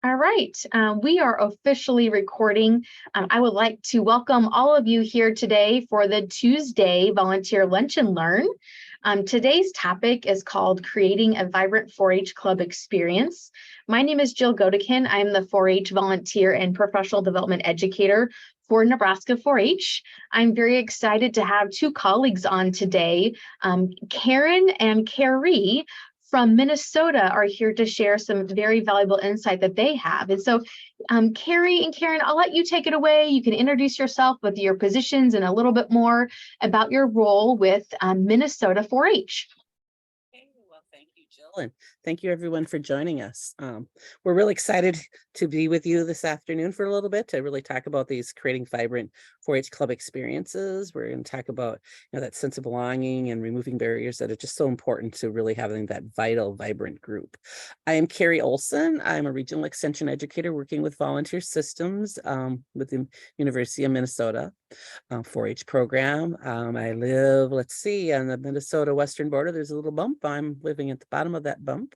All right, we are officially recording. I would like to welcome all of you here today for the Tuesday Volunteer Lunch and Learn. Today's topic is called Creating a Vibrant 4-H Club Experience. My name is Jill Godekin. I'm the 4-H volunteer and professional development educator for Nebraska 4-H. I'm very excited to have two colleagues on today, Karen and Carrie from Minnesota are here to share some very valuable insight that they have. And so, Carrie and Karen, I'll let you take it away. You can introduce yourself with your positions and a little bit more about your role with Minnesota 4-H. Well, thank you, Jill, and thank you everyone for joining us. We're really excited to be with you this afternoon for a little bit to really talk about these creating vibrant 4-H club experiences. We're going to talk about that sense of belonging and removing barriers that are just so important to really having that vital, vibrant group. I am Carrie Olson. I'm a regional extension educator working with volunteer systems with the University of Minnesota 4-H program. I live, let's see, on the Minnesota western border. There's a little bump. I'm living at the bottom of that bump.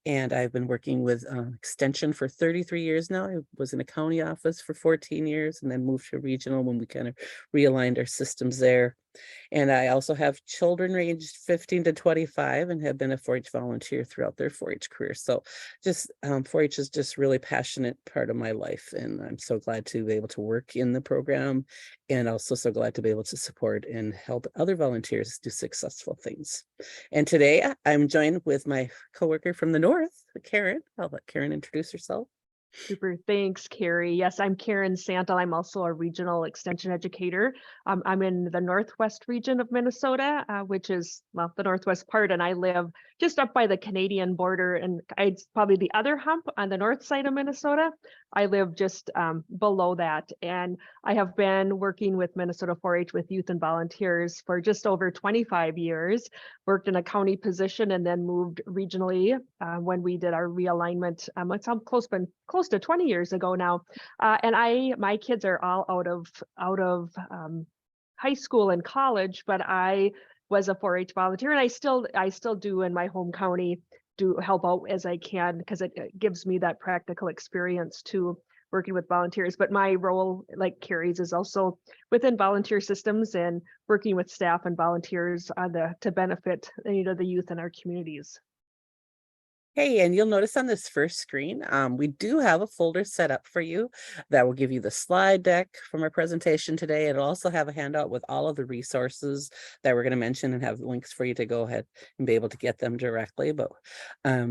And I've been working with extension for 33 years now. I was in a county office for 14 years and then moved to regional when we kind of realigned our systems there. And I also have children ranged 15 to 25 and have been a 4-H volunteer throughout their 4-H career. So just 4-H is just really passionate part of my life. And I'm so glad to be able to work in the program and also so glad to be able to support and help other volunteers do successful things. And today I'm joined with my coworker from the north, Karen. I'll let Karen introduce herself. Super. Thanks, Carrie. Yes, I'm Karen Santel. I'm also a regional extension educator. I'm in the Northwest region of Minnesota, which is, well, the Northwest part, and I live just up by the Canadian border, and it's probably the other hump on the north side of Minnesota. I live just below that, and I have been working with Minnesota 4-H with youth and volunteers for just over 25 years, worked in a county position and then moved regionally when we did our realignment. It's close to 20 years ago now. And my kids are all out of high school and college, but I was a 4-H volunteer, and I still do in my home county, do help out as I can, because it gives me that practical experience to working with volunteers. But my role, like Carrie's, is also within volunteer systems and working with staff and volunteers to benefit the youth in our communities. Hey, and you'll notice on this first screen, we do have a folder set up for you that will give you the slide deck from our presentation today. It'll also have a handout with all of the resources that we're going to mention and have links for you to go ahead and be able to get them directly. But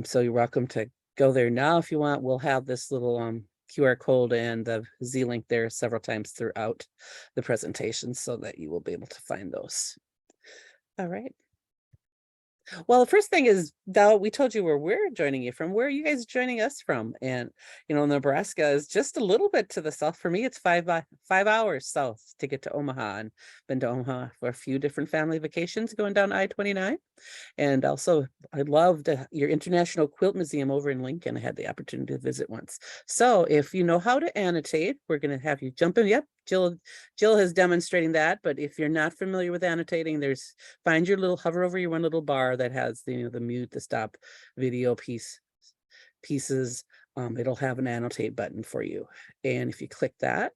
so you're welcome to go there now if you want. We'll have this little QR code and the Z link there several times throughout the presentation so that you will be able to find those. All right. Well, the first thing is, Dal, we told you where we're joining you from. Where are you guys joining us from? And, Nebraska is just a little bit to the south. For me, it's 5 hours south to get to Omaha. And been to Omaha for a few different family vacations going down I-29. And also, I loved your International Quilt Museum over in Lincoln. I had the opportunity to visit once. So if you know how to annotate, we're going to have you jump in. Yep, Jill has demonstrating that. But if you're not familiar with annotating, find your little, hover over your one little bar that has the mute, the stop video pieces. It'll have an annotate button for you. And if you click that,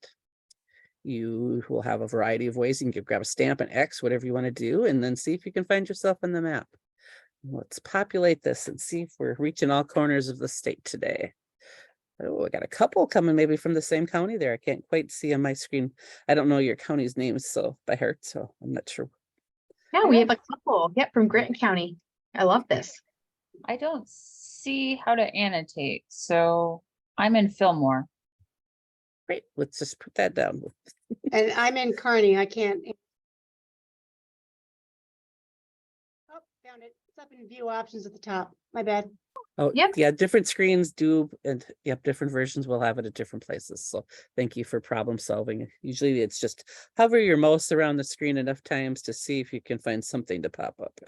you will have a variety of ways. You can grab a stamp, an X, whatever you want to do, and then see if you can find yourself on the map. Let's populate this and see if we're reaching all corners of the state today. Oh, I got a couple coming maybe from the same county there. I can't quite see on my screen. I don't know your county's names by heart, so I'm not sure. Yeah, we have a couple. Yep, from Grant County. I love this. I don't see how to annotate, so I'm in Fillmore. Great, let's just put that down. And I'm in Kearney. I can't. Oh, found it. It's up in view options at the top. My bad. Oh, Yep. Yeah, different screens do, and yep, different versions will have it at different places. So thank you for problem solving. Usually it's just hover your mouse around the screen enough times to see if you can find something to pop up.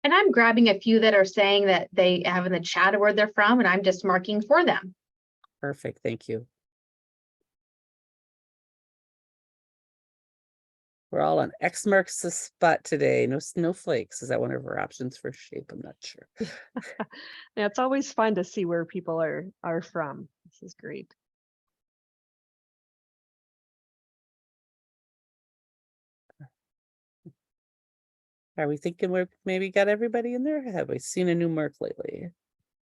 And I'm grabbing a few that are saying that they have in the chat where they're from, and I'm just marking for them. Perfect, thank you. We're all on X marks the spot today. No snowflakes. Is that one of our options for shape? I'm not sure. Yeah, it's always fun to see where people are from. This is great. Are we thinking we've maybe got everybody in there? Have we seen a new mark lately?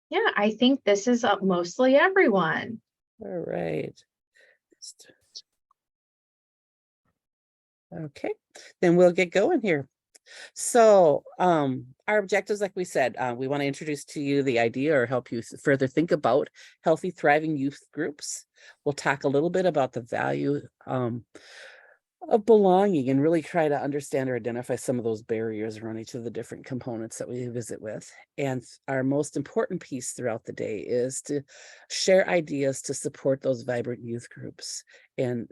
Yeah, I think this is mostly everyone. All right. Okay, then we'll get going here. So our objectives, like we said, we want to introduce to you the idea or help you further think about healthy, thriving youth groups. We'll talk a little bit about the value of belonging and really try to understand or identify some of those barriers around each of the different components that we visit with. And our most important piece throughout the day is to share ideas to support those vibrant youth groups. And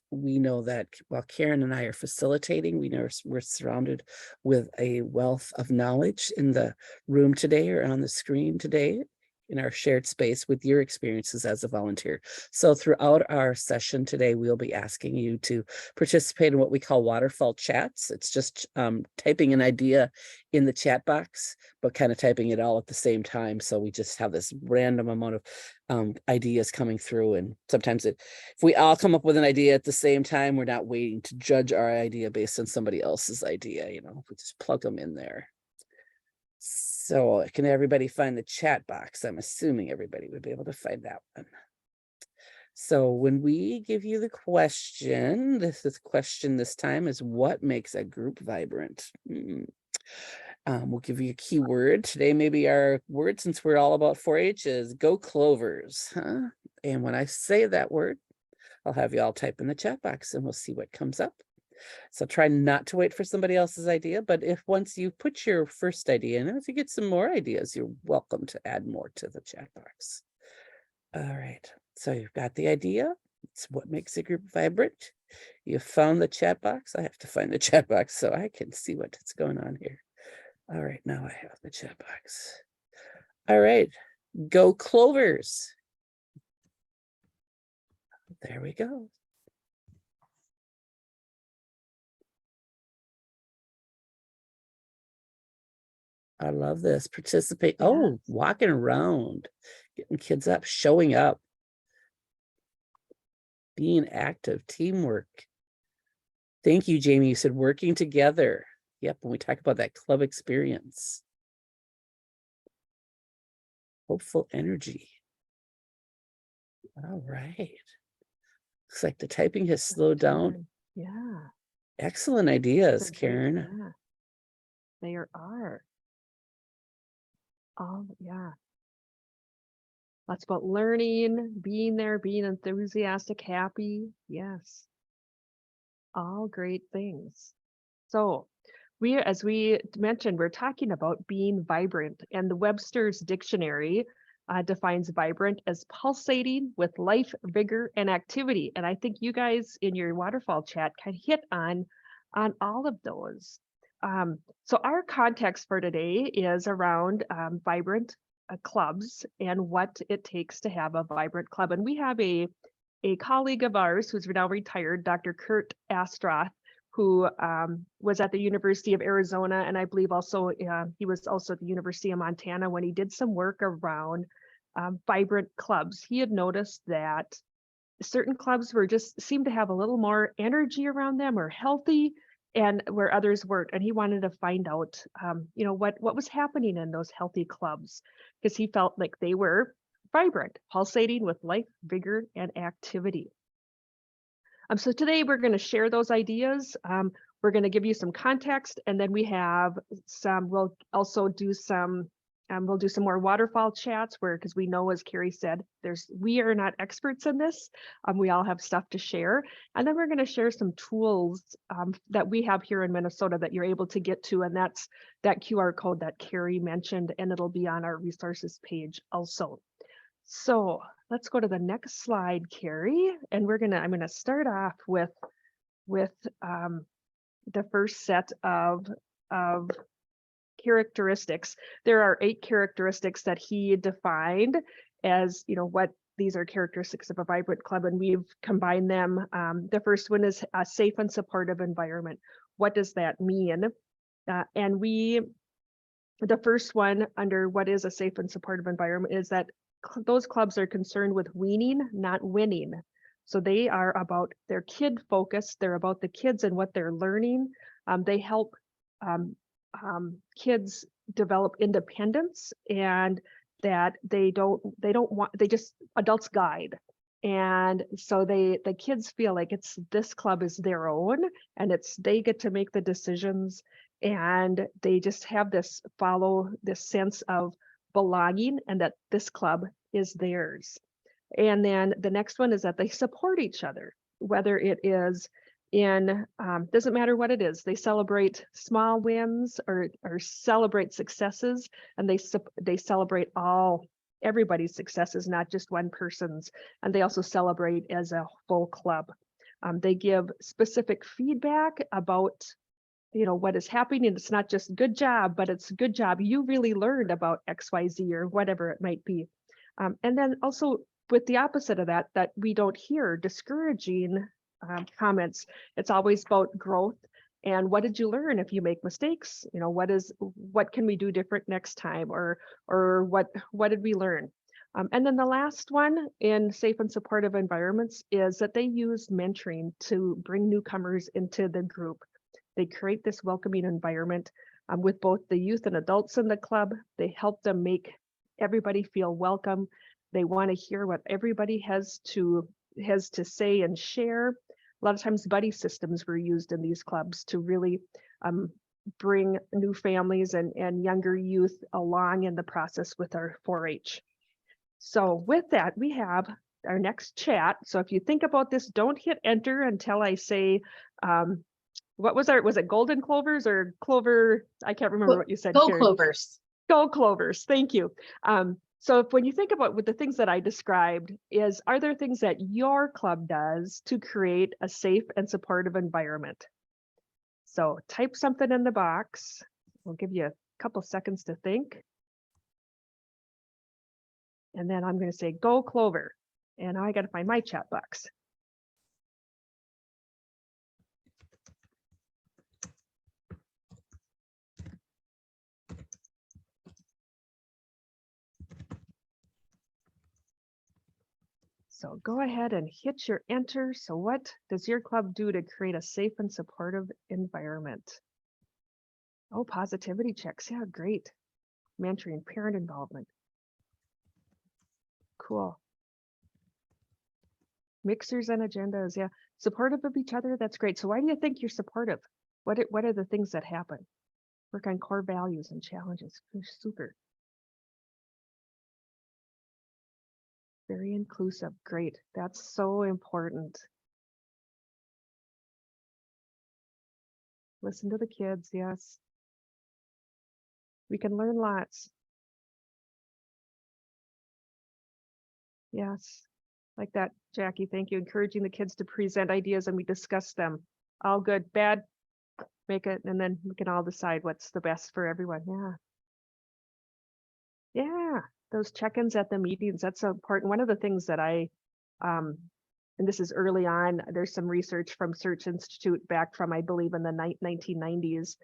we know that while Karen and I are facilitating, we know we're surrounded with a wealth of knowledge in the room today or on the screen today in our shared space with your experiences as a volunteer. So throughout our session today, we'll be asking you to participate in what we call waterfall chats. It's just typing an idea in the chat box, but kind of typing it all at the same time. So we just have this random amount of ideas coming through. And sometimes if we all come up with an idea at the same time, we're not waiting to judge our idea based on somebody else's idea. You know, we just plug them in there. So can everybody find the chat box? I'm assuming everybody would be able to find that one. So when we give you the question, this question this time is what makes a group vibrant? We'll give you a keyword. Today, maybe our word, since we're all about 4-H, is go Clovers. Huh? And when I say that word, I'll have you all type in the chat box and we'll see what comes up. So try not to wait for somebody else's idea, but if once you put your first idea in, and if you get some more ideas, you're welcome to add more to the chat box. All right, so you've got the idea. It's what makes a group vibrant. You found the chat box. I have to find the chat box so I can see what's going on here. All right, now I have the chat box. All right, go Clovers. There we go. I love this. Participate. Yeah. Oh, walking around, getting kids up, showing up, being active, teamwork. Thank you, Jamie. You said working together. Yep, when we talk about that club experience. Hopeful energy. All right. Looks like the typing has slowed down. Yeah. Excellent ideas, They're great, Karen. yeah. They are. Oh, yeah. That's about learning, being there, being enthusiastic, happy. Yes. All great things. So as we mentioned, we're talking about being vibrant, and the Webster's Dictionary defines vibrant as pulsating with life, vigor, and activity. And I think you guys in your waterfall chat kind of hit on all of those. So our context for today is around vibrant clubs and what it takes to have a vibrant club. And we have a colleague of ours who's now retired, Dr. Kurt Astroth, who was at the University of Arizona, and I believe also he was also at the University of Montana when he did some work around vibrant clubs. He had noticed that certain clubs seemed to have a little more energy around them or healthy, and where others weren't. And he wanted to find out, what was happening in those healthy clubs, because he felt like they were vibrant, pulsating with life, vigor, and activity. So today we're going to share those ideas. We're going to give you some context, and then we'll also do some, we'll do some more waterfall chats because we know, as Carrie said, we are not experts in this. We all have stuff to share. And then we're going to share some tools that we have here in Minnesota that you're able to get to. And that's that QR code that Carrie mentioned, and it'll be on our resources page also. So let's go to the next slide, Carrie, and I'm gonna start off with the first set of characteristics. There are 8 characteristics that he defined as, what these are characteristics of a vibrant club, and we've combined them. The first one is a safe and supportive environment. What does that mean? And the first one under what is a safe and supportive environment is that those clubs are concerned with weaning, not winning. So they are about their kid focused. They're about the kids and what they're learning. They help kids develop independence, and that they just adults guide. And so the kids feel like this club is their own, and they get to make the decisions, and they just have this sense of belonging, and that this club is theirs. And then the next one is that they support each other, whether it is doesn't matter what it is. They celebrate small wins or celebrate successes, and they celebrate everybody's successes, not just one person's. And they also celebrate as a full club. They give specific feedback about what is happening. It's not just good job, but it's good job. You really learned about XYZ or whatever it might be. And then also with the opposite of that we don't hear discouraging comments. It's always about growth and what did you learn if you make mistakes? What can we do different next time, or what did we learn? And then the last one in safe and supportive environments is that they use mentoring to bring newcomers into the group. They create this welcoming environment with both the youth and adults in the club. They help them make everybody feel welcome. They want to hear what everybody has to say and share. A lot of times buddy systems were used in these clubs to really bring new families and younger youth along in the process with our 4-H. So with that, we have our next chat. So if you think about this, don't hit enter until I say, was it golden clovers or clover? I can't remember what you said. Go Karen. Clovers. Go Clovers, thank you. So when you think about with the things that I described, are there things that your club does to create a safe and supportive environment? So type something in the box. We'll give you a couple seconds to think. And then I'm going to say, go Clover. And now I got to find my chat box. So go ahead and hit your enter. So what does your club do to create a safe and supportive environment? Oh, positivity checks. Yeah, great. Mentoring, parent involvement. Cool. Mixers and agendas. Yeah. Supportive of each other. That's great. So why do you think you're supportive? What are the things that happen? Work on core values and challenges. Super. Very inclusive. Great. That's so important. Listen to the kids. Yes. We can learn lots. Yes. Like that, Jackie. Thank you. Encouraging the kids to present ideas and we discuss them. All good, bad, make it, and then we can all decide what's the best for everyone. Yeah. Yeah. Those check-ins at the meetings, that's important. One of the things that and this is early on, there's some research from Search Institute back from, I believe, in the 1990s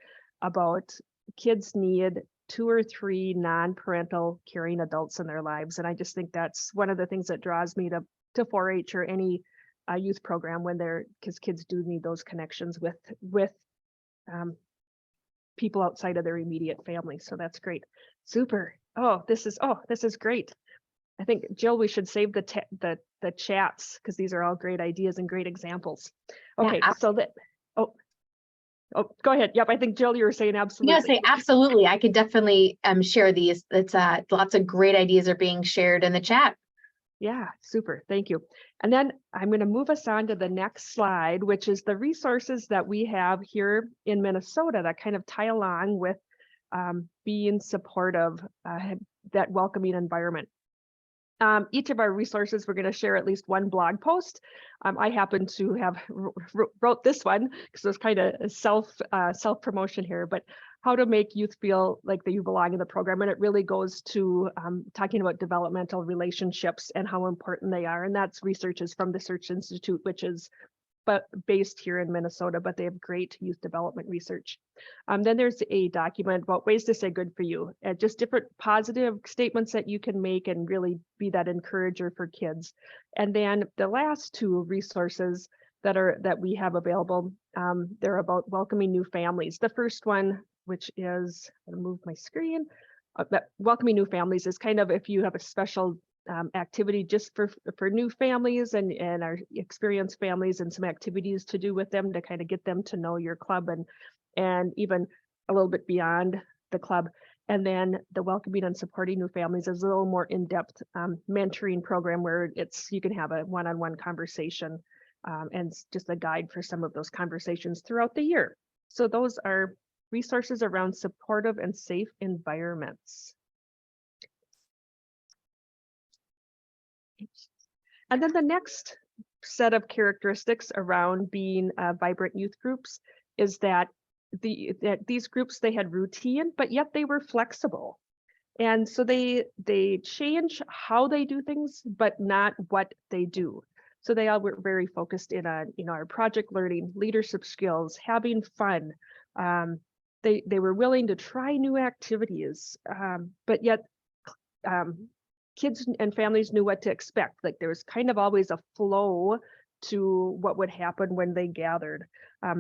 about kids need 2 or 3 non-parental caring adults in their lives. And I just think that's one of the things that draws me to 4-H or any youth program because kids do need those connections with people outside of their immediate family. So that's great. Super. This is great. I think, Jill, we should save the chats because these are all great ideas and great examples. Okay, Yeah, so that, go ahead. Yep, I think, Jill, you were saying absolutely. I'm gonna say absolutely. I could definitely share these. It's lots of great ideas are being shared in the chat. Yeah, super. Thank you. And then I'm going to move us on to the next slide, which is the resources that we have here in Minnesota that kind of tie along with being supportive, that welcoming environment. Each of our resources, we're going to share at least one blog post. I happen to have wrote this one because it was kind of self promotion here, but how to make youth feel like that you belong in the program. And it really goes to talking about developmental relationships and how important they are. And that's research is from the Search Institute, which is based here in Minnesota, but they have great youth development research. Then there's a document about ways to say good for you, and just different positive statements that you can make and really be that encourager for kids. And then the last two resources that we have available, they're about welcoming new families. The first one, which is, I'm gonna move my screen, that welcoming new families is kind of if you have a special activity just for new families and our experienced families, and some activities to do with them to kind of get them to know your club and even a little bit beyond the club. And then the welcoming and supporting new families is a little more in-depth mentoring program where you can have a one-on-one conversation and just a guide for some of those conversations throughout the year. So those are resources around supportive and safe environments. And then the next set of characteristics around being vibrant youth groups is that these groups, they had routine, but yet they were flexible. And so they change how they do things, but not what they do. So they all were very focused in on, our project learning, leadership skills, having fun. They were willing to try new activities, but yet kids and families knew what to expect. Like there was kind of always a flow to what would happen when they gathered.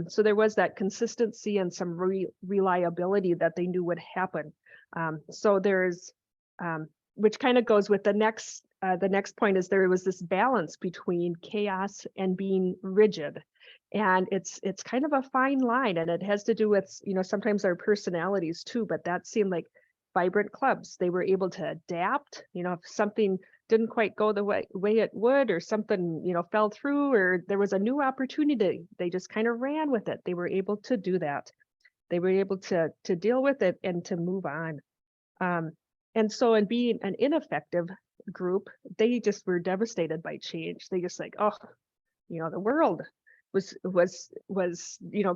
So there was that consistency and some reliability that they knew would happen. So there's, which kind of goes with the next point is there was this balance between chaos and being rigid. And it's kind of a fine line, and it has to do with, sometimes our personalities too, but that seemed like vibrant clubs. They were able to adapt, if something didn't quite go the way it would, or something, fell through, or there was a new opportunity, they just kind of ran with it. They were able to do that. They were able to deal with it and to move on. And so in being an ineffective group, they just were devastated by change. They just like, oh, the world was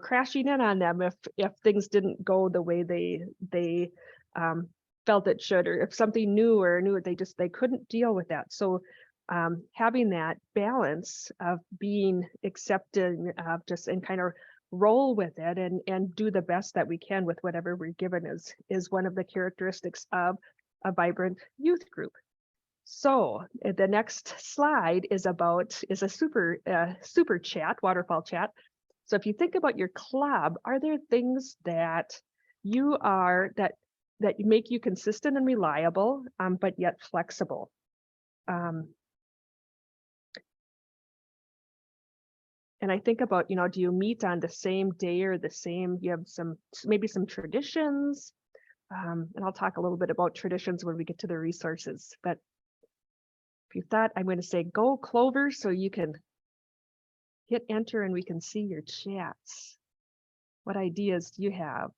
crashing in on them if things didn't go the way they felt it should, or if something new they couldn't deal with that. So having that balance of being accepting of just and kind of roll with it and do the best that we can with whatever we're given is one of the characteristics of a vibrant youth group. So the next slide is a super chat, waterfall chat. So if you think about your club, are there things that that make you consistent and reliable, but yet flexible? And I think about, do you meet on the same day or you have maybe some traditions? And I'll talk a little bit about traditions when we get to the resources. But if you thought, I'm going to say go Clover so you can hit enter and we can see your chats. What ideas do you have?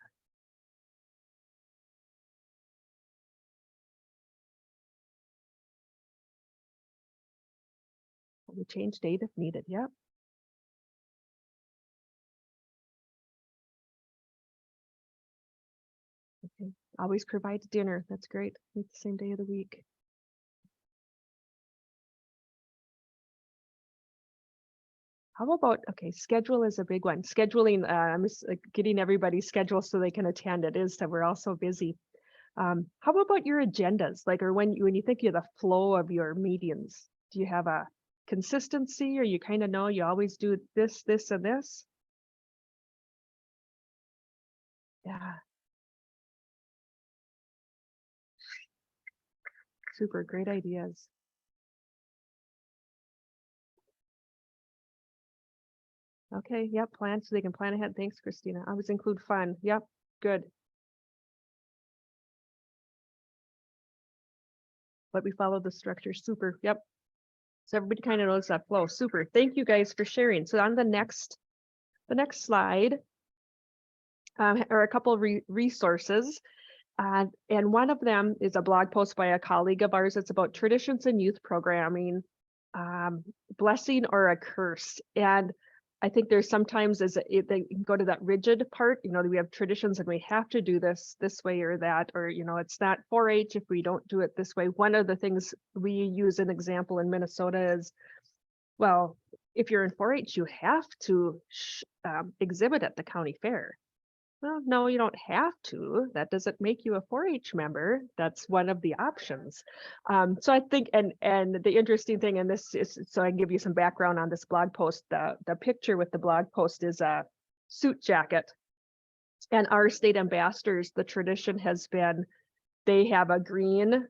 We change date if needed. Yep. Okay. Always provide dinner. That's great. Meet the same day of the week. How about, okay, schedule is a big one. Scheduling, I'm just getting everybody's schedule so they can attend. It is that we're all so busy. How about your agendas? Like, or when you think of the flow of your meetings, do you have a consistency, or you kind of know you always do this, this, and this? Yeah. Super great ideas. Okay, yep, plan so they can plan ahead. Thanks, Christina. I always include fun. Yep, good. But we follow the structure. Super. Yep. So everybody kind of knows that flow. Super. Thank you guys for sharing. So on the next slide are a couple of resources. And one of them is a blog post by a colleague of ours. It's about traditions in youth programming, blessing or a curse. And I think there's sometimes they go to that rigid part, we have traditions and we have to do this way or that, or, it's not 4-H if we don't do it this way. One of the things we use an example in Minnesota is, well, if you're in 4-H, you have to exhibit at the county fair. Well, no, you don't have to. That doesn't make you a 4-H member. That's one of the options. So I think, and the interesting thing, and this is, so I can give you some background on this blog post, the picture with the blog post is a suit jacket. And our state ambassadors, the tradition has been, they have a green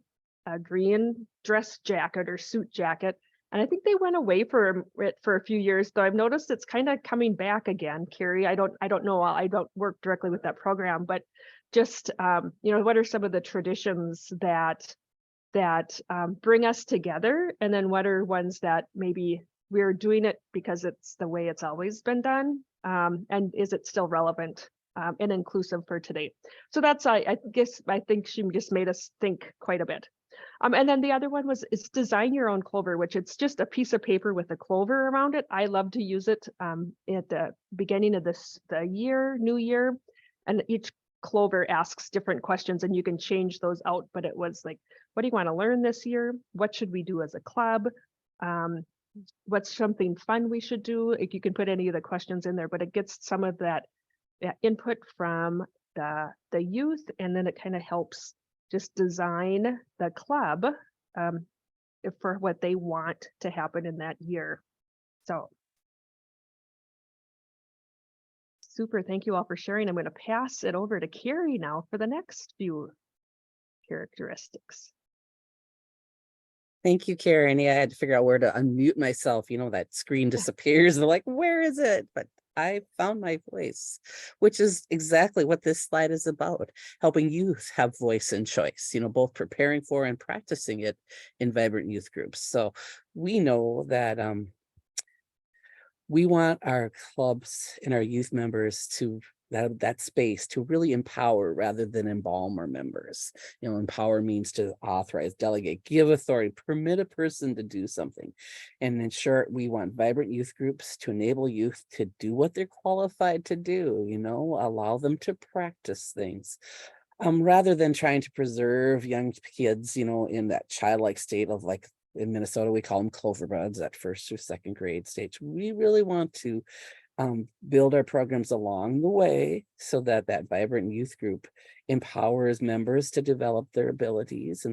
dress jacket or suit jacket. And I think they went away for it for a few years, though I've noticed it's kind of coming back again, Carrie. I don't know. I don't work directly with that program, but just, what are some of the traditions that bring us together? And then what are ones that maybe we're doing it because it's the way it's always been done? And is it still relevant and inclusive for today? So that's, I think she just made us think quite a bit. And then the other one is design your own clover, which it's just a piece of paper with a clover around it. I love to use it at the beginning of the new year, and each clover asks different questions and you can change those out. But it was like, what do you want to learn this year? What should we do as a club? What's something fun we should do? If you can put any of the questions in there, but it gets some of that input from the youth, and then it kind of helps just design the club for what they want to happen in that year. So super, thank you all for sharing. I'm going to pass it over to Carrie now for the next few characteristics. Thank you, Karen. Yeah, I had to figure out where to unmute myself. That screen disappears. They're like, where is it? But I found my voice, which is exactly what this slide is about, helping youth have voice and choice, both preparing for and practicing it in vibrant youth groups. So we know that we want our clubs and our youth members to that space to really empower rather than embalm our members. Empower means to authorize, delegate, give authority, permit a person to do something. And in short, we want vibrant youth groups to enable youth to do what they're qualified to do, allow them to practice things. Rather than trying to preserve young kids, in that childlike state of, like, in Minnesota, we call them cloverbuds at 1st or 2nd grade stage. We really want to build our programs along the way so that vibrant youth group empowers members to develop their abilities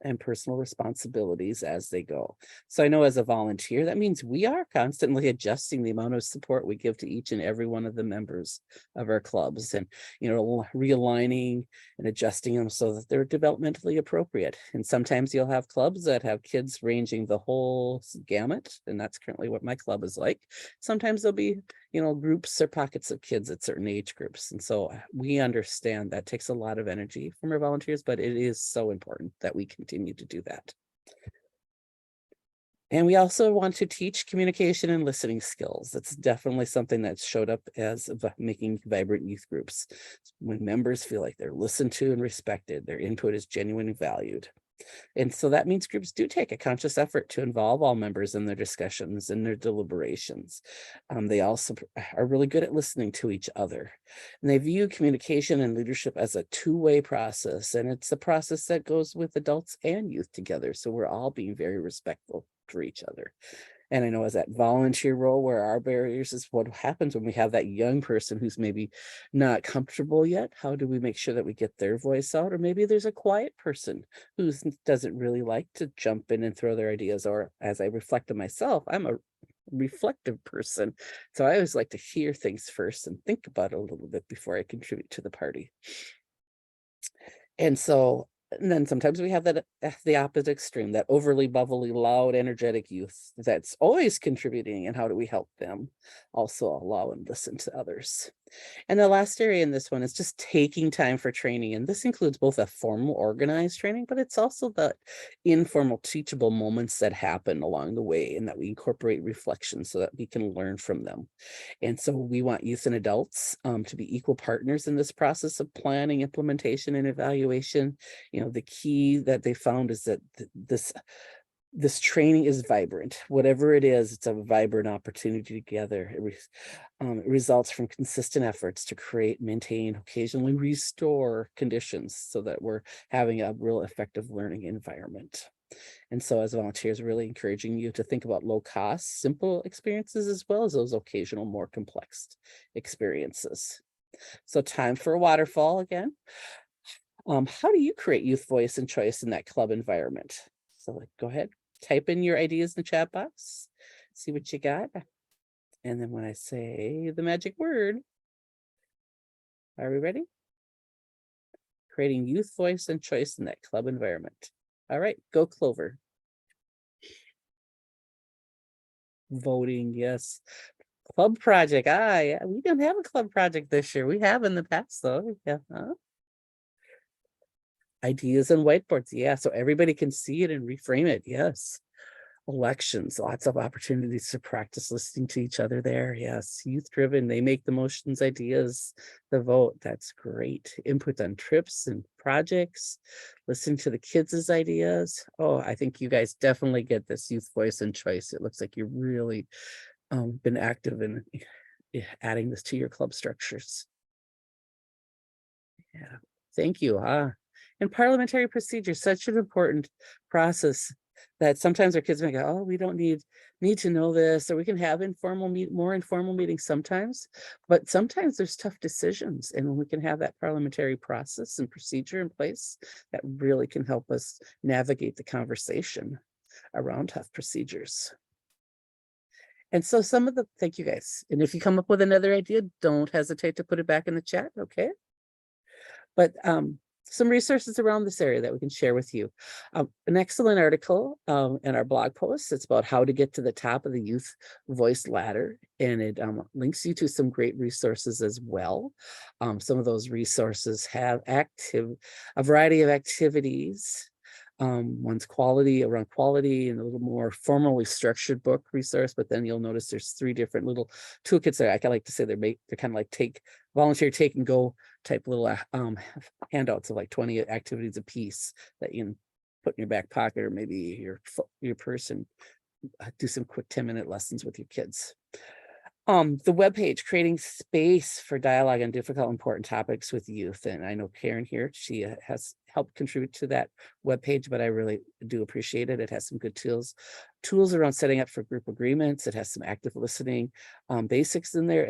and personal responsibilities as they go. So I know as a volunteer, that means we are constantly adjusting the amount of support we give to each and every one of the members of our clubs, and realigning and adjusting them so that they're developmentally appropriate. And sometimes you'll have clubs that have kids ranging the whole gamut, and that's currently what my club is like. Sometimes there'll be groups or pockets of kids at certain age groups. And so we understand that takes a lot of energy from our volunteers, but it is so important that we continue to do that. And we also want to teach communication and listening skills. That's definitely something that's showed up as making vibrant youth groups. When members feel like they're listened to and respected, their input is genuinely valued. And so that means groups do take a conscious effort to involve all members in their discussions and their deliberations. They also are really good at listening to each other. And they view communication and leadership as a two-way process. And it's a process that goes with adults and youth together. So we're all being very respectful for each other. And I know as that volunteer role, where our barriers is what happens when we have that young person who's maybe not comfortable yet. How do we make sure that we get their voice out? Or maybe there's a quiet person who doesn't really like to jump in and throw their ideas. Or as I reflect on myself, I'm a reflective person. So I always like to hear things first and think about it a little bit before I contribute to the party. And so And then sometimes we have that the opposite extreme, that overly bubbly, loud, energetic youth that's always contributing. And how do we help them also allow and listen to others? And the last area in this one is just taking time for training. And this includes both a formal organized training, but it's also the informal teachable moments that happen along the way, and that we incorporate reflection so that we can learn from them. And so we want youth and adults to be equal partners in this process of planning, implementation, and evaluation. The key that they found is that this training is vibrant. Whatever it is, it's a vibrant opportunity together. It results from consistent efforts to create, maintain, occasionally restore conditions so that we're having a real effective learning environment. And so as volunteers, really encouraging you to think about low cost, simple experiences, as well as those occasional, more complex experiences. So time for a waterfall again. How do you create youth voice and choice in that club environment? So go ahead, type in your ideas in the chat box, see what you got. And then when I say the magic word, are we ready? Creating youth voice and choice in that club environment. All right, go Clover. Voting, yes. Club project. Yeah, we don't have a club project this year. We have in the past though. Yeah. Ideas and whiteboards. Yeah, so everybody can see it and reframe it. Yes. Elections, lots of opportunities to practice listening to each other there. Yes, youth driven, they make the motions, ideas, the vote. That's great. Input on trips and projects, listen to the kids' ideas. Oh, I think you guys definitely get this youth voice and choice. It looks like you've really been active in adding this to your club structures. Yeah, thank you. And parliamentary procedure, such an important process that sometimes our kids may go, oh, we don't need to know this, or we can have more informal meetings sometimes, but sometimes there's tough decisions, and when we can have that parliamentary process and procedure in place, that really can help us navigate the conversation around tough procedures. And so thank you guys. And if you come up with another idea, don't hesitate to put it back in the chat, okay? But some resources around this area that we can share with you. An excellent article in our blog post. It's about how to get to the top of the youth voice ladder, and it links you to some great resources as well. Some of those resources have a variety of activities. One's around quality, and a little more formally structured book resource, but then you'll notice there's 3 different little toolkits there. I like to say they're kind of like volunteer take and go type little handouts of like 20 activities a piece that you can put in your back pocket, or maybe your purse, and do some quick 10-minute lessons with your kids. The webpage, creating space for dialogue on difficult, important topics with youth. And I know Karen here, she has helped contribute to that webpage, but I really do appreciate it. It has some good tools around setting up for group agreements. It has some active listening basics in there,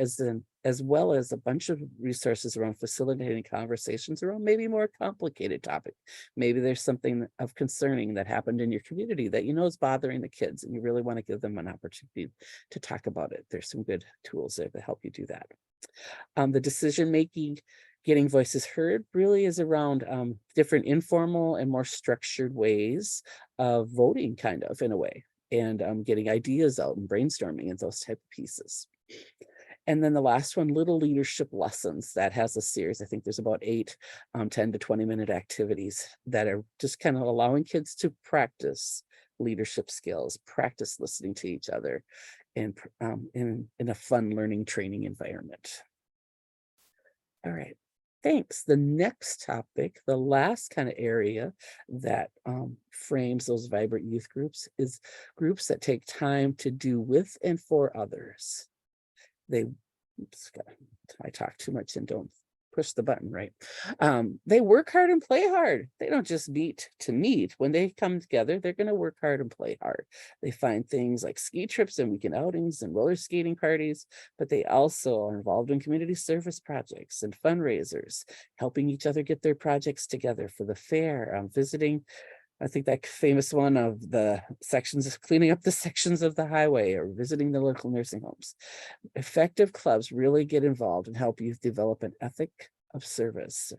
as well as a bunch of resources around facilitating conversations around maybe more complicated topic. Maybe there's something of concerning that happened in your community that is bothering the kids, and you really want to give them an opportunity to talk about it. There's some good tools there to help you do that. The decision making, getting voices heard, really is around different informal and more structured ways of voting, kind of, in a way, and getting ideas out and brainstorming and those type of pieces. And then the last one, Little Leadership Lessons, that has a series. I think there's about 8 10 to 20-minute activities that are just kind of allowing kids to practice leadership skills, practice listening to each other, and in a fun learning training environment. All right, thanks. The next topic, the last kind of area that frames those vibrant youth groups, is groups that take time to do with and for others. I talk too much and don't push the button, right? They work hard and play hard. They don't just meet to meet. When they come together, they're going to work hard and play hard. They find things like ski trips and weekend outings and roller skating parties, but they also are involved in community service projects and fundraisers, helping each other get their projects together for the fair, visiting, I think, that famous one of the sections of cleaning up the sections of the highway, or visiting the local nursing homes. Effective clubs really get involved and help youth develop an ethic of service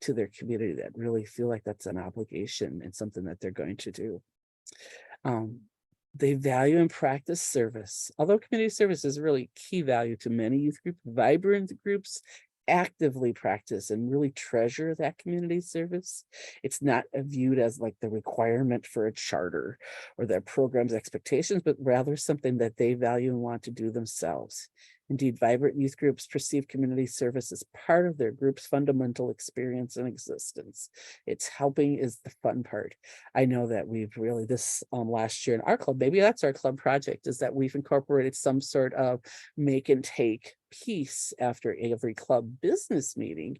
to their community that really feel like that's an obligation and something that they're going to do. They value and practice service. Although community service is really key value to many youth groups, vibrant groups actively practice and really treasure that community service. It's not viewed as like the requirement for a charter or their program's expectations, but rather something that they value and want to do themselves. Indeed, vibrant youth groups perceive community service as part of their group's fundamental experience and existence. It's helping is the fun part. I know that we've really this last year in our club, maybe that's our club project, is that we've incorporated some sort of make and take piece after every club business meeting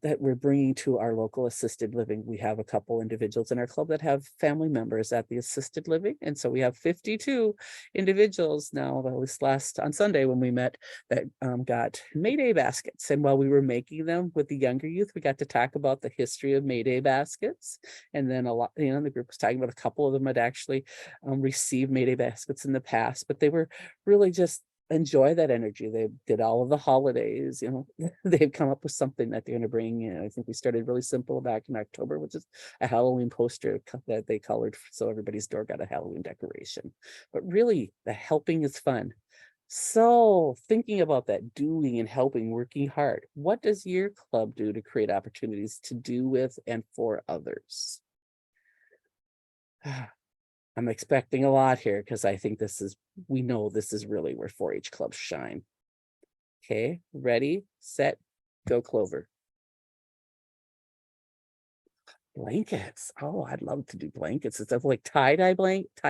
that we're bringing to our local assisted living. We have a couple individuals in our club that have family members at the assisted living. And so we have 52 individuals now, at least last on Sunday when we met, that got Mayday baskets. And while we were making them with the younger youth, we got to talk about the history of Mayday baskets. And then a lot, the group was talking about a couple of them had actually received Mayday baskets in the past, but they were really just enjoy that energy. They did all of the holidays, they've come up with something that they're going to bring. I think we started really simple back in October, which is a Halloween poster that they colored so everybody's door got a Halloween decoration. But really, the helping is fun. So thinking about that doing and helping, working hard, what does your club do to create opportunities to do with and for others? I'm expecting a lot here because I think we know this is really where 4-H clubs shine. Okay, ready, set, go, Clover. Blankets. Oh, I'd love to do blankets. It's like tie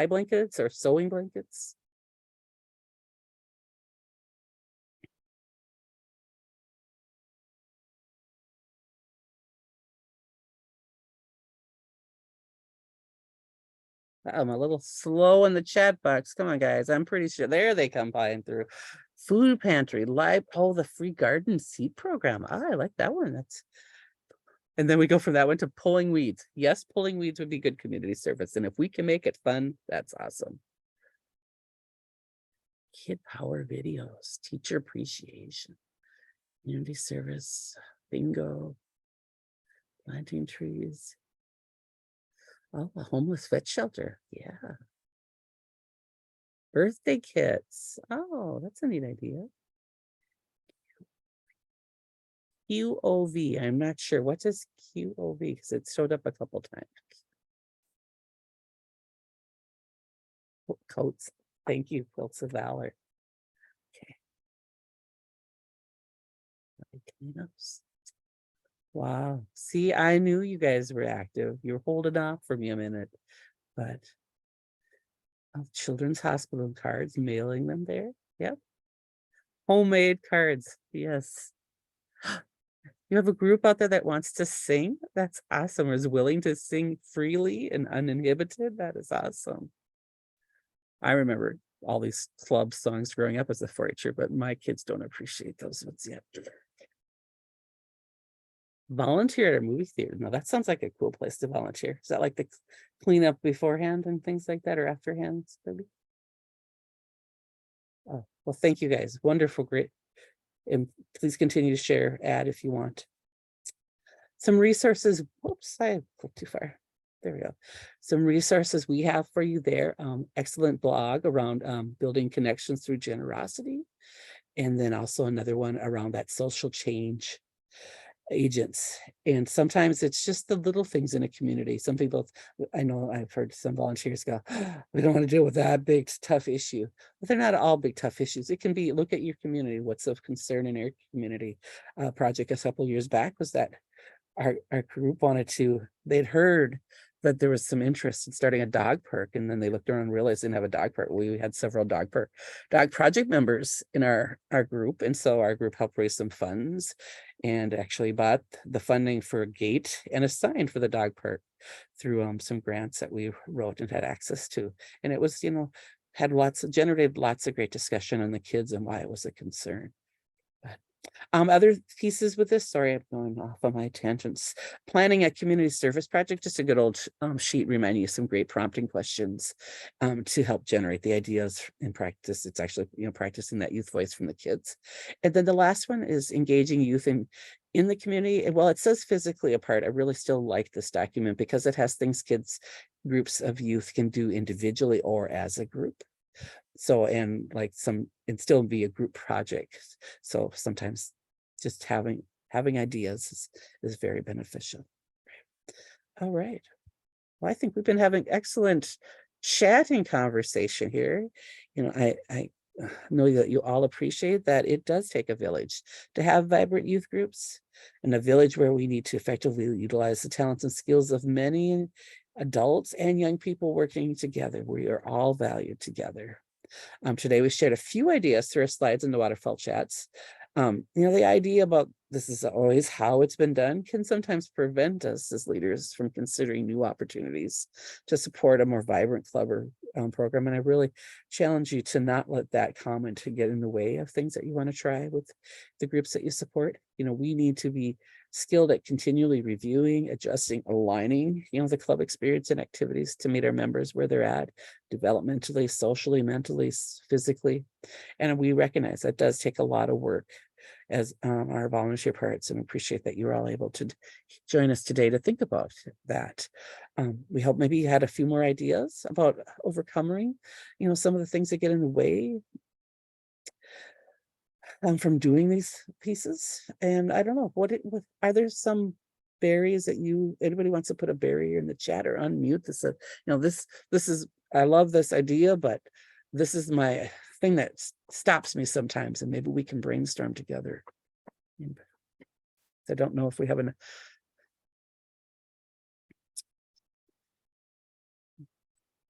blankets or sewing blankets. I'm a little slow in the chat box. Come on, guys. I'm pretty sure there they come flying through. Food pantry, the free garden seed program. I like that one. And then we go from that one to pulling weeds. Yes, pulling weeds would be good community service. And if we can make it fun, that's awesome. Kid power videos, teacher appreciation, community service, bingo, planting trees. Oh, a homeless vet shelter. Yeah. Birthday kits. Oh, that's a neat idea. QOV. I'm not sure. What is QOV? Because it showed up a couple times. Coats. Thank you, Quilts of Valor. Okay. Cleanups. Wow. See, I knew you guys were active. You were holding off for me a minute, but Children's Hospital cards, mailing them there. Yep. Homemade cards. Yes. You have a group out there that wants to sing? That's awesome. Or is willing to sing freely and uninhibited? That is awesome. I remember all these club songs growing up as a 4-H'er, but my kids don't appreciate those ones yet. Volunteer at a movie theater. Now that sounds like a cool place to volunteer. Is that like the cleanup beforehand and things like that, or afterhand, maybe? Oh, well, thank you guys. Wonderful, great. And please continue to share, add if you want. Some resources. Whoops, I clicked too far. There we go. Some resources we have for you there. Excellent blog around building connections through generosity. And then also another one around that social change agents. And sometimes it's just the little things in a community. Some people, I know I've heard some volunteers go, we don't want to deal with that big tough issue. But they're not all big tough issues. It can be, look at your community, what's of concern in your community. Project a couple years back was that our group they'd heard that there was some interest in starting a dog park, and then they looked around and realized they didn't have a dog park. We had several dog project members in our group, and so our group helped raise some funds and actually bought the funding for a gate and a sign for the dog park through some grants that we wrote and had access to. And it was, generated lots of great discussion on the kids and why it was a concern. Other pieces with this, sorry, I'm going off on my tangents. Planning a community service project, just a good old sheet reminding you some great prompting questions to help generate the ideas in practice. It's actually, practicing that youth voice from the kids. And then the last one is engaging youth in in the community. Well, it says physically apart. I really still like this document because it has things groups of youth can do individually or as a group. So, and like and still be a group project. So sometimes just having ideas is very beneficial. All right. Well, I think we've been having excellent chatting conversation here. You know, I know that you all appreciate that it does take a village to have vibrant youth groups, and a village where we need to effectively utilize the talents and skills of many adults and young people working together. We are all valued together. Today we shared a few ideas through our slides and the waterfall chats. You know, the idea about this is always how it's been done can sometimes prevent us as leaders from considering new opportunities to support a more vibrant club or program. And I really challenge you to not let that comment to get in the way of things that you want to try with the groups that you support. You know, we need to be skilled at continually reviewing, adjusting, aligning, you know, the club experience and activities to meet our members where they're at, developmentally, socially, mentally, physically. And we recognize that does take a lot of work as our volunteer parts, and appreciate that you're all able to join us today to think about that. We hope maybe you had a few more ideas about overcoming, you know, some of the things that get in the way from doing these pieces. And I don't know, are there some barriers that anybody wants to put a barrier in the chat or unmute this? You know, this is, I love this idea, but this is my thing that stops me sometimes, and maybe we can brainstorm together. I don't know if we have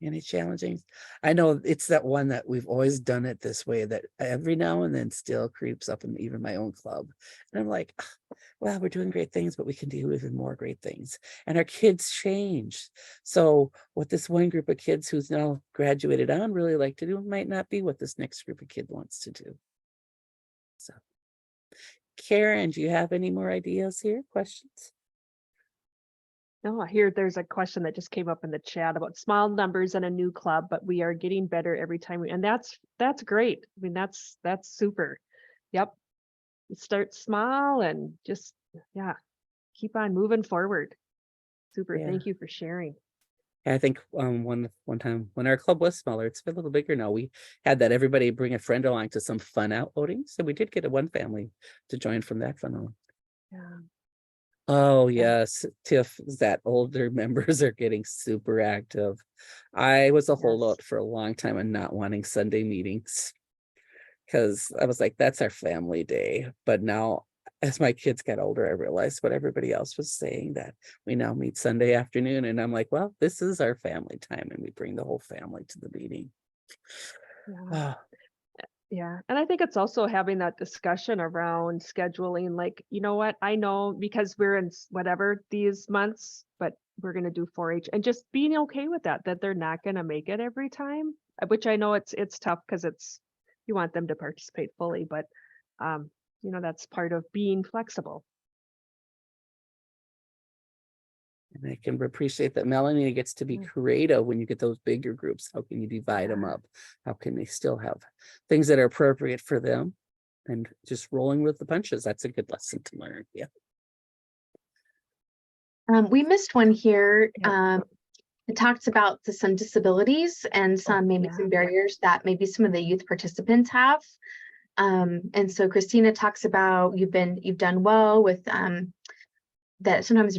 any challenging. I know it's that one that we've always done it this way that every now and then still creeps up in even my own club. And I'm like, well, we're doing great things, but we can do even more great things. And our kids change. So what this one group of kids who's now graduated on really like to do might not be what this next group of kids wants to do. So Karen, do you have any more ideas here? Questions? No, there's a question that just came up in the chat about small numbers and a new club, but we are getting better every time and that's great. I mean, that's super. Yep. Start small and just, yeah, keep on moving forward. Super. Yeah. Thank you for sharing. I think one time when our club was smaller, it's a little bigger now. We had that everybody bring a friend along to some fun outboating. So we did get one family to join from that fun one. Yeah. Oh yes, Tiff, that older members are getting super active. I was a holdout for a long time and not wanting Sunday meetings because I was like, that's our family day. But now as my kids got older, I realized what everybody else was saying, that we now meet Sunday afternoon. And I'm like, well, this is our family time, and we bring the whole family to the meeting. Yeah. Yeah. And I think it's also having that discussion around scheduling, like, you know what, I know because we're in whatever these months, but we're going to do 4-H, and just being okay with that they're not going to make it every time, which I know it's tough because you want them to participate fully, but you know, that's part of being flexible. And I can appreciate that Melanie gets to be creative when you get those bigger groups. How can you divide them up? How can they still have things that are appropriate for them? And just rolling with the punches. That's a good lesson to learn. Yeah. We missed one here. It talks about some disabilities and some some barriers that maybe some of the youth participants have. And so Christina talks about you've done well with that sometimes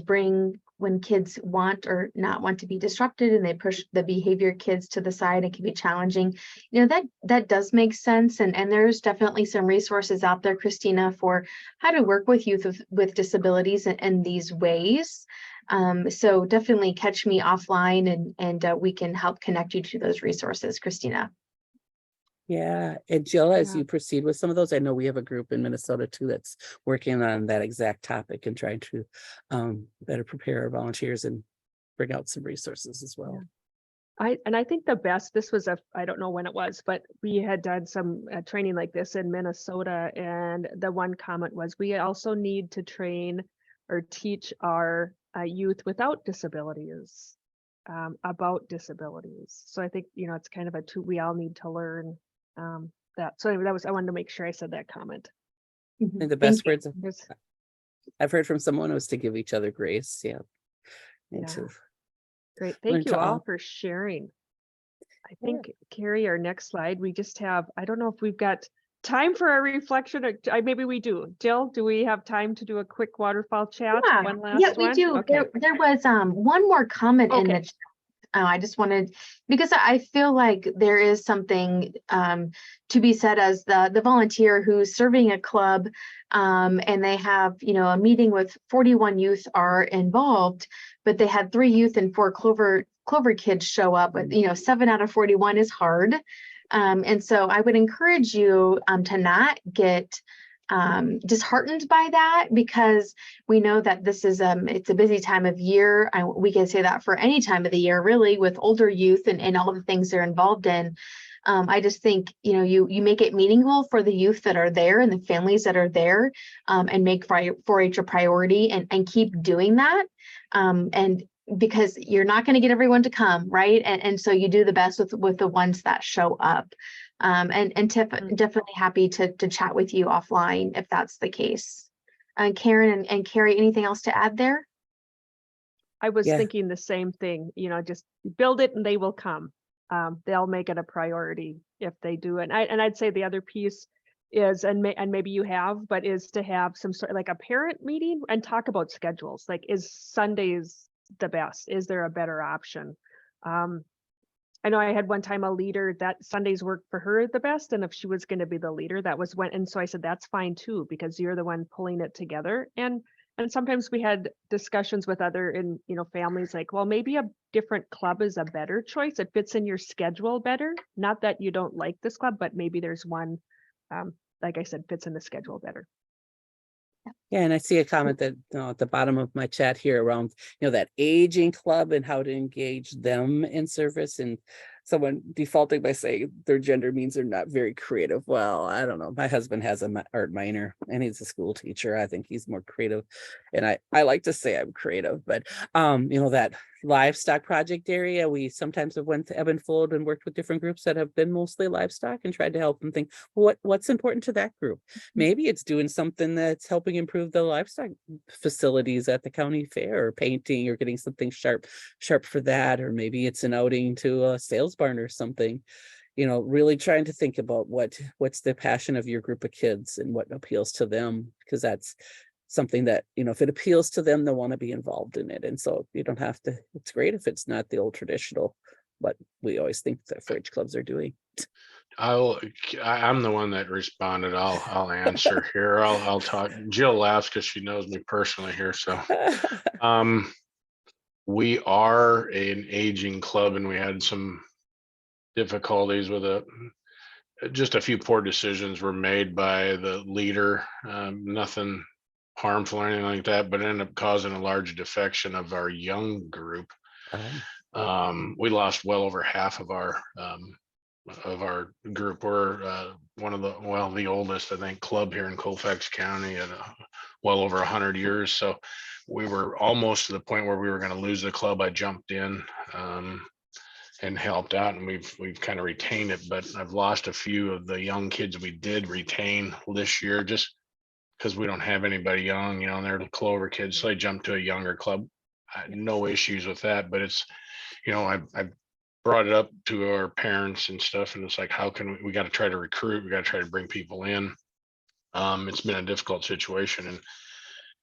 when kids want or not want to be disrupted and they push the behavior kids to the side, it can be challenging. You know, that does make sense. And there's definitely some resources out there, Christina, for how to work with youth with disabilities in these ways. So definitely catch me offline and we can help connect you to those resources, Christina. Yeah. And Jill, as you proceed with some of those, I know we have a group in Minnesota too that's working on that exact topic and trying to better prepare our volunteers and bring out some resources as well. I think the best, this was I don't know when it was, but we had done some training like this in Minnesota, and the one comment was we also need to train or teach our youth without disabilities about disabilities. So I think, you know, it's kind of we all need to learn that. So I wanted to make sure I said that comment. I think the best words I've heard from someone was to give each other grace. Yeah. And Yeah. to Great. learn Thank you to all for sharing. I think, Carrie, our next slide, we just have, I don't know if we've got time for a reflection, or maybe we do. Jill, do we have time to do a quick waterfall chat? Yeah, One yeah, last we one? do. Okay. There was one more comment in the Okay. chat. I just wanted, because I feel like there is something to be said as the volunteer who's serving a club, and they have, you know, a meeting with 41 youth are involved, but they had 3 youth and 4 Clover kids show up. But you know, 7 out of 41 is hard, and so I would encourage you to not get disheartened by that, because we know that this is it's a busy time of year. We can say that for any time of the year, really, with older youth and all the things they're involved in. I just think, you know, you make it meaningful for the youth that are there and the families that are there, and make 4-H a priority, and keep doing that. And because you're not going to get everyone to come, right? And so you do the best with the ones that show up. And Tiff, definitely happy to chat with you offline if that's the case. Karen and Carrie, anything else to add there? I was Yeah. thinking the same thing, you know, just build it and they will come. They'll make it a priority if they do it. And I'd say the other piece is, and maybe you have, but is to have some sort of like a parent meeting and talk about schedules. Like, is Sundays the best? Is there a better option? I know I had one time a leader that Sundays worked for her the best, and if she was going to be the leader, that was when. And so I said, that's fine too, because you're the one pulling it together. And sometimes we had discussions with other, you know, families like, well, maybe a different club is a better choice. It fits in your schedule better. Not that you don't like this club, but maybe there's one, like I said, fits in the schedule better. Yeah, and I see a comment that at the bottom of my chat here around, you know, that aging club and how to engage them in service, and someone defaulting by saying their gender means they're not very creative. Well, I don't know. My husband has an art minor and he's a school teacher. I think he's more creative, and I like to say I'm creative, but you know, that livestock project area, we sometimes have went to ebb and flowed and worked with different groups that have been mostly livestock and tried to help them think what's important to that group. Maybe it's doing something that's helping improve the livestock facilities at the county fair, or painting, or getting something sharp for that, or maybe it's an outing to a sales barn or something. You know, really trying to think about what's the passion of your group of kids and what appeals to them, because that's something that, you know, if it appeals to them, they'll want to be involved in it. And so you don't have to, it's great if it's not the old traditional, but we always think that 4-H clubs are doing. I'm the one that responded. I'll answer here. I'll talk. Jill laughs because she knows me personally here. So we are an aging club, and we had some difficulties with just a few poor decisions were made by the leader. Nothing harmful or anything like that, but ended up causing a large defection of our young group. We lost well over half of our group. We're one of the oldest, I think, club here in Colfax County, at well over 100 years. So we were almost to the point where we were going to lose the club. I jumped in and helped out, and we've kind of retained it. But I've lost a few of the young kids we did retain this year, just because we don't have anybody young, you know, and they're the Clover kids, so they jumped to a younger club. I had no issues with that, but it's, you know, I brought it up to our parents and stuff, and it's like, how can we got to try to recruit, we got to try to bring people in. It's been a difficult situation,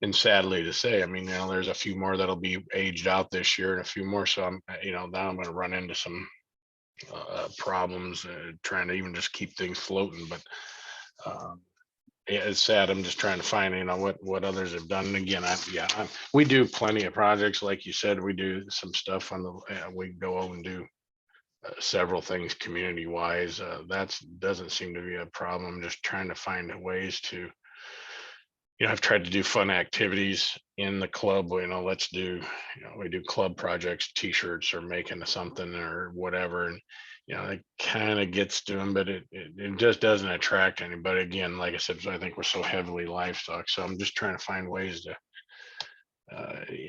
and sadly to say, I mean, you know, there's a few more that'll be aged out this year, and a few more, so I'm, you know, now I'm going to run into some problems trying to even just keep things floating. But yeah, it's sad. I'm just trying to find, you know, what others have done. And again, we do plenty of projects, like you said. We do some stuff on we go over and do several things community wise. That doesn't seem to be a problem. Just trying to find ways to, you know, I've tried to do fun activities in the club. You know, let's do, you know, we do club projects, t-shirts, or making something or whatever. And, you know, it kind of gets to them, but it just doesn't attract anybody. Again, like I said, I think we're so heavily livestock. So I'm just trying to find ways to,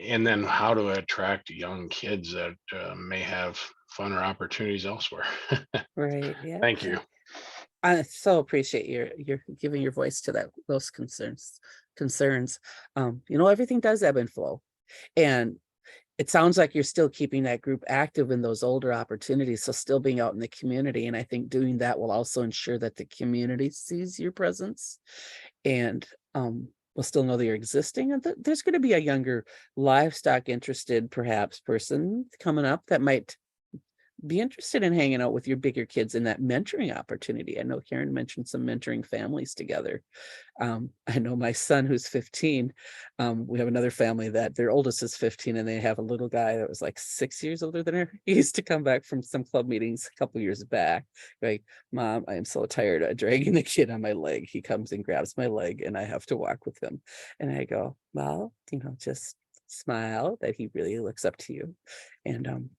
and then how to attract young kids that may have fun or opportunities elsewhere. Right. Yeah. Thank you. I so appreciate your giving your voice to those concerns. concerns. Everything does ebb and flow. And it sounds like you're still keeping that group active in those older opportunities. So still being out in the community. And I think doing that will also ensure that the community sees your presence and will still know that you're existing. And there's going to be a younger livestock interested perhaps person coming up that might be interested in hanging out with your bigger kids in that mentoring opportunity. I know Karen mentioned some mentoring families together. I know my son who's 15. We have another family that their oldest is 15 and they have a little guy that was like 6 years older than her. He used to come back from some club meetings a couple years back. Like, Mom, I am so tired of dragging the kid on my leg. He comes and grabs my leg and I have to walk with him. And I go, well, just smile that he really looks up to you. And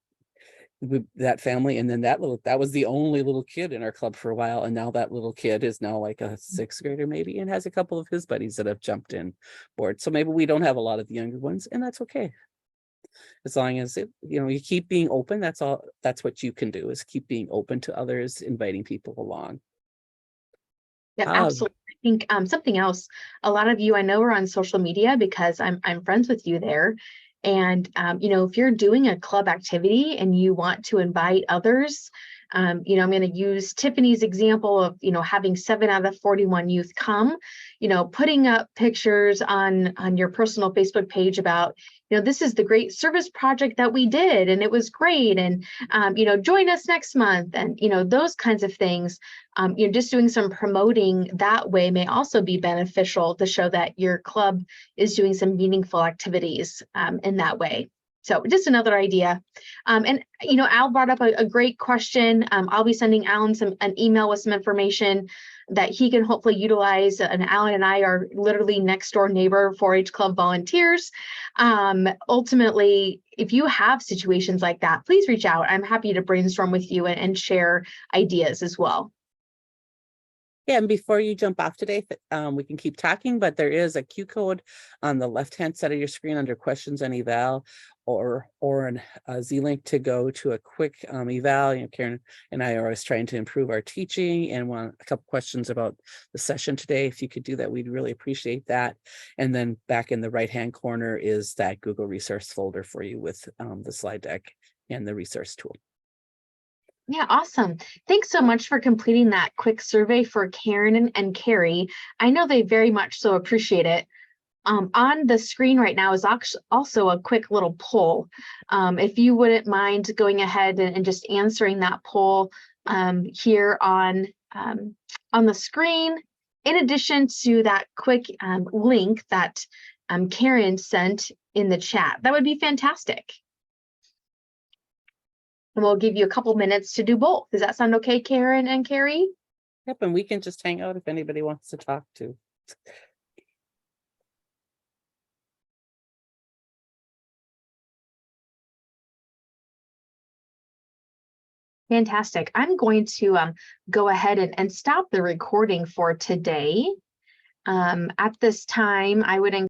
with that family, and then that was the only little kid in our club for a while, and now that little kid is now like a 6th grader maybe, and has a couple of his buddies that have jumped in board. So maybe we don't have a lot of the younger ones, and that's okay, as long as you keep being open. That's what you can do, is keep being open to others, inviting people along. Yeah, absolutely. I think something else, a lot of you I know are on social media because I'm friends with you there. And, if you're doing a club activity and you want to invite others, I'm going to use Tiffany's example of, having 7 out of 41 youth come, putting up pictures on your personal Facebook page about, this is the great service project that we did and it was great. And, join us next month. And, those kinds of things, just doing some promoting that way may also be beneficial to show that your club is doing some meaningful activities in that way. So just another idea. And, Al brought up a great question. I'll be sending Alan an email with some information that he can hopefully utilize. And Alan and I are literally next door neighbor 4-H club volunteers. Ultimately, if you have situations like that, please reach out. I'm happy to brainstorm with you and share ideas as well. Yeah, and before you jump off today, we can keep talking, but there is a Q code on the left-hand side of your screen under questions and eval, or a Z-link to go to a quick eval. Karen and I are always trying to improve our teaching and want a couple questions about the session today. If you could do that, we'd really appreciate that. And then back in the right-hand corner is that Google resource folder for you with the slide deck and the resource tool. Yeah, awesome. Thanks so much for completing that quick survey for Karen and Carrie. I know they very much so appreciate it. On the screen right now is also a quick little poll. If you wouldn't mind going ahead and just answering that poll here on the screen, in addition to that quick link that Karen sent in the chat, that would be fantastic. And we'll give you a couple minutes to do both. Does that sound okay, Karen and Carrie? Yep, and we can just hang out if anybody wants to talk to. Fantastic. I'm going to go ahead and stop the recording for today. At this time, I would